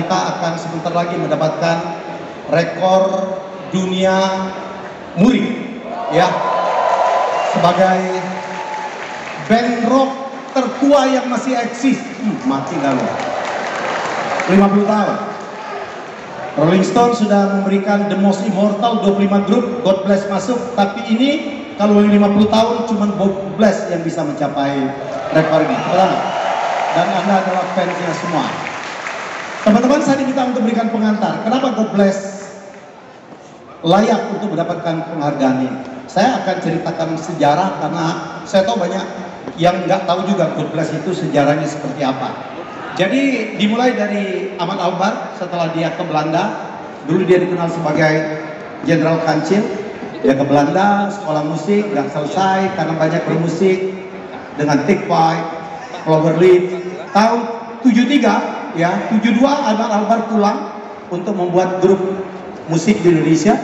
kita akan sebentar lagi mendapatkan rekor dunia muri, ya, sebagai band rock tertua yang masih eksis. Mati lalu 50 tahun. Rolling Stone sudah memberikan The Most Immortal 25 grup, God Bless masuk, tapi ini kalau 50 tahun cuma God Bless yang bisa mencapai rekor ini. Dan Anda adalah fansnya semua. Teman-teman, saya diminta untuk berikan pengantar. Kenapa God Bless layak untuk mendapatkan penghargaan ini? Saya akan ceritakan sejarah karena saya tahu banyak yang nggak tahu juga God Bless itu sejarahnya seperti apa. Jadi dimulai dari Ahmad Albar setelah dia ke Belanda. Dulu dia dikenal sebagai Jenderal Kancil. Dia ke Belanda, sekolah musik, nggak selesai karena banyak bermusik dengan Take Five, Cloverleaf. Tahun 73, ya, 72 Ahmad Albar pulang untuk membuat grup musik di Indonesia.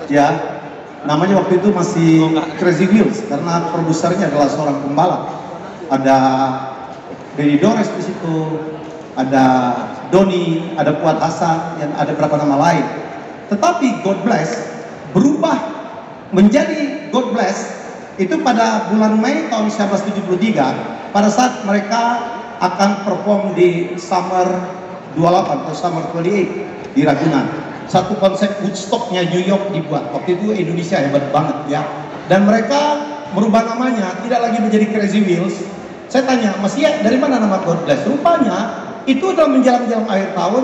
Ya, namanya waktu itu masih Crazy Wheels karena produsernya adalah seorang pembalap. Ada Benny Dores di situ, ada Doni, ada Fuad Hasan, dan ada beberapa nama lain. Tetapi God Bless berubah menjadi God Bless itu pada bulan Mei tahun 1973 pada saat mereka akan perform di Summer 28 atau Summer 28 di Ragunan. Satu konsep Woodstock-nya New York dibuat. Waktu itu Indonesia hebat banget, ya. Dan mereka merubah namanya, tidak lagi menjadi Crazy Wheels. Saya tanya, Mas Ye, dari mana nama God Bless? Rupanya itu dalam menjelang akhir tahun,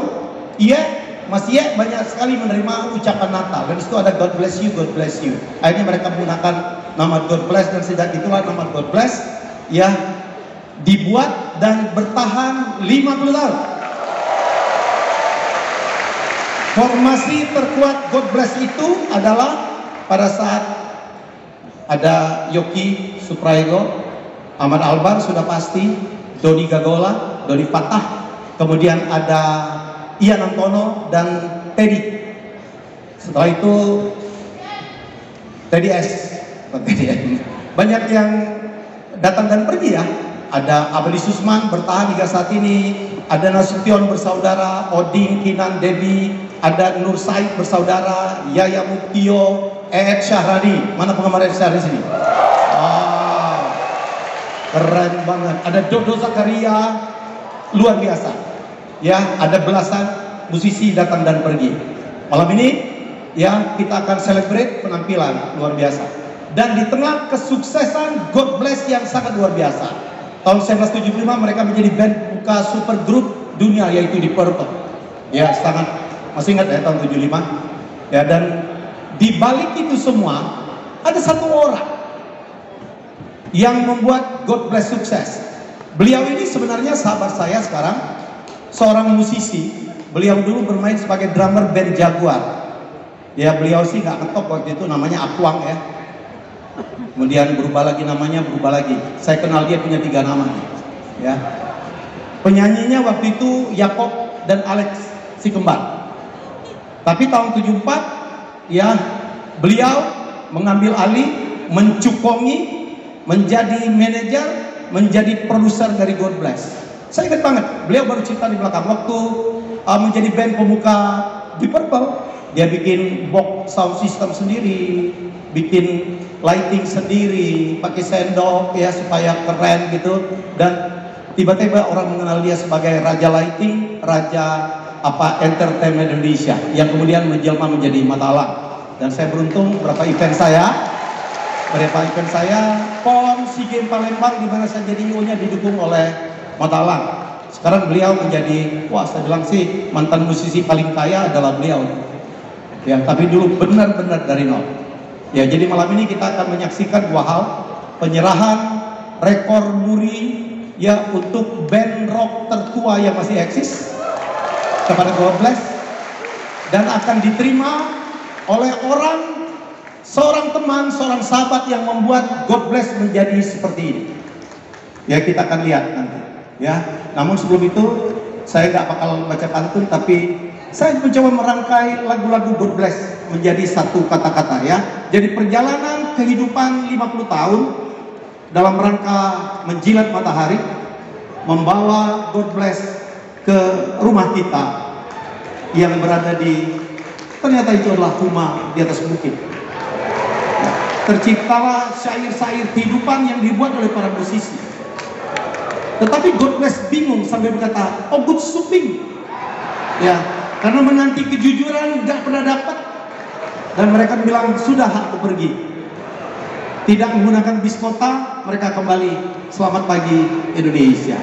iya, Mas Ye banyak sekali menerima ucapan Natal. Dan itu ada God Bless You, God Bless You. Akhirnya mereka menggunakan nama God Bless, dan sejak itulah nama God Bless, ya, dibuat dan bertahan 50 tahun. Formasi terkuat God Bless itu adalah pada saat ada Yoki Suprayogo, Ahmad Albar sudah pasti, Doni Gagola, Doni Patah, kemudian ada Ian Antono dan Teddy. Setelah itu Teddy S. Banyak yang datang dan pergi, ya. Ada Abeli Susman bertahan hingga saat ini, ada Nasution bersaudara, Odin, Kinan, Debi, ada Nur Said bersaudara, Yaya Muktio, Ed Syahrani. Mana penggemar Ed Syahrani sini? Keren banget. Ada Dodo Zakaria, luar biasa. Ya, ada belasan musisi datang dan pergi. Malam ini, ya, kita akan celebrate penampilan luar biasa. Dan di tengah kesuksesan God Bless yang sangat luar biasa, tahun 1975 mereka menjadi band buka super grup dunia, yaitu Deep Purple. Ya, sangat masih ingat ya tahun 75. Ya, dan di balik itu semua ada satu orang yang membuat God Bless sukses. Beliau ini sebenarnya sahabat saya sekarang, seorang musisi. Beliau dulu bermain sebagai drummer band Jaguar. Ya, beliau sih nggak ngetop waktu itu, namanya Akuang, ya. Kemudian berubah lagi namanya, berubah lagi. Saya kenal dia punya 3 nama, ya. Penyanyinya waktu itu Yakob dan Alex si kembar. Tapi tahun 74, ya, beliau mengambil alih, mencukongi, menjadi manajer, menjadi produser dari God Bless. Saya ingat banget, beliau baru cerita di belakang waktu menjadi band pembuka Deep Purple, dia bikin box sound system sendiri, bikin lighting sendiri, pakai sendok, ya, supaya keren gitu. Dan tiba-tiba orang mengenal dia sebagai raja lighting, raja entertainment Indonesia, yang kemudian menjelma menjadi Matalang. Dan saya beruntung beberapa event saya PON, SEA Games Palembang, di mana saya jadi IO-nya didukung oleh Matalang. Sekarang beliau menjadi, wah, saya bilang sih mantan musisi paling kaya adalah beliau. Ya, tapi dulu benar-benar dari nol. Ya, jadi malam ini kita akan menyaksikan 2 hal: penyerahan rekor muri, ya, untuk band rock tertua yang masih eksis kepada God Bless, dan akan diterima oleh seorang teman, seorang sahabat yang membuat God Bless menjadi seperti ini. Ya, kita akan lihat nanti, ya. Namun sebelum itu saya nggak bakal baca pantun, tapi saya mencoba merangkai lagu-lagu God Bless menjadi satu kata-kata, ya. Jadi perjalanan kehidupan 50 tahun dalam rangka menjilat matahari, membawa God Bless ke rumah kita, yang berada di, ternyata itu adalah Huma di atas bukit. Terciptalah syair-syair kehidupan yang dibuat oleh para musisi. Tetapi God Bless bingung sampai berkata, oh good suping. Ya, karena menanti kejujuran tidak pernah dapat. Dan mereka bilang, sudah aku pergi. Tidak menggunakan bis kota, mereka kembali. Selamat pagi Indonesia.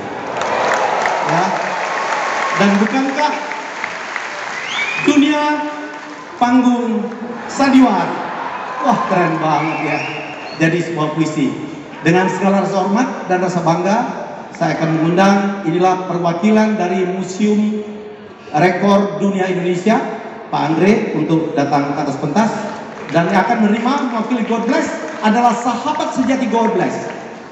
Ya. Dan bukankah dunia panggung sandiwara? Wah, keren banget ya. Jadi sebuah puisi. Dengan segala rasa hormat dan rasa bangga, saya akan mengundang, inilah perwakilan dari Museum Rekor Dunia Indonesia, Pak Andre, untuk datang ke atas pentas. Dan yang akan menerima mewakili God Bless adalah sahabat sejati God Bless.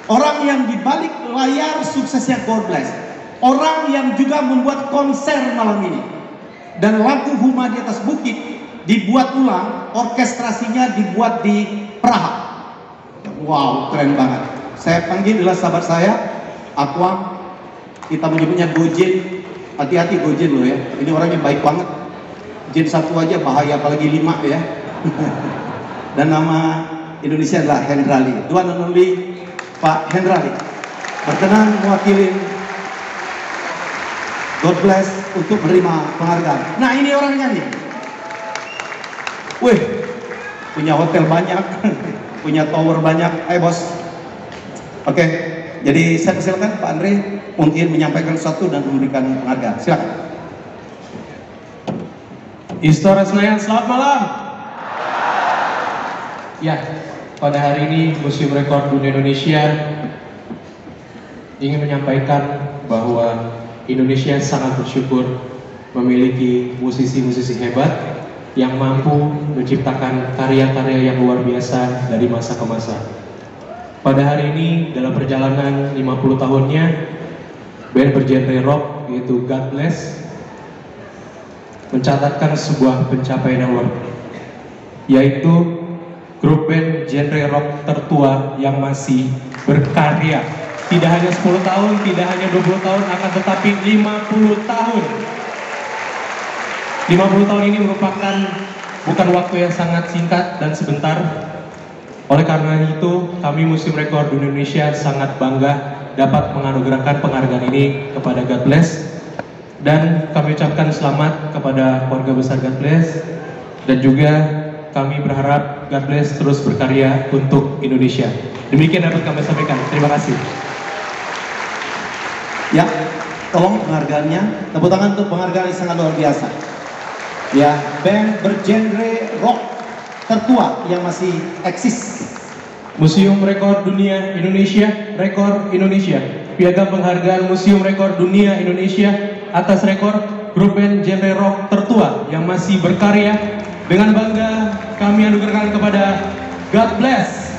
Orang yang dibalik layar suksesnya God Bless. Orang yang juga membuat konser malam ini. Dan lagu Huma di atas bukit dibuat ulang, orkestrasinya dibuat di Praha. Wow, keren banget. Saya panggil adalah sahabat saya, Aqua. Kita menyebutnya Gojen. Hati-hati Gojen loh ya. Ini orangnya baik banget. Jin satu aja bahaya, apalagi 5 ya. Dan nama Indonesia adalah Hendrali. Dua and only Pak Hendrali. Berkenan mewakili God Bless untuk menerima penghargaan. Nah, ini orangnya nih. Wih, punya hotel banyak, punya tower banyak. Ayo bos. Oke, jadi saya persilakan Pak Andre mungkin menyampaikan sesuatu dan memberikan penghargaan. Silakan. Istora Senayan, selamat malam. Ya, pada hari ini Museum Rekor Dunia Indonesia ingin menyampaikan bahwa Indonesia sangat bersyukur memiliki musisi-musisi hebat yang mampu menciptakan karya-karya yang luar biasa dari masa ke masa. Pada hari ini, dalam perjalanan 50 tahunnya, band bergenre rock yaitu God Bless mencatatkan sebuah pencapaian yang luar biasa, yaitu grup band genre rock tertua yang masih berkarya. Tidak hanya 10 tahun, tidak hanya 20 tahun, akan tetapi 50 tahun. 50 tahun ini merupakan bukan waktu yang sangat singkat dan sebentar. Oleh karena itu, kami Museum Rekor Dunia Indonesia sangat bangga dapat menganugerahkan penghargaan ini kepada God Bless. Dan kami ucapkan selamat kepada keluarga besar God Bless. Dan juga kami berharap God Bless terus berkarya untuk Indonesia. Demikian dapat kami sampaikan. Terima kasih. Ya, tolong penghargaannya. Tepuk tangan untuk penghargaan yang sangat luar biasa. Ya, band bergenre rock tertua yang masih eksis. Museum Rekor Dunia Indonesia, Rekor Indonesia. Piagam penghargaan Museum Rekor Dunia Indonesia atas rekor grup band genre rock tertua yang masih berkarya. Dengan bangga kami anugerahkan kepada God Bless.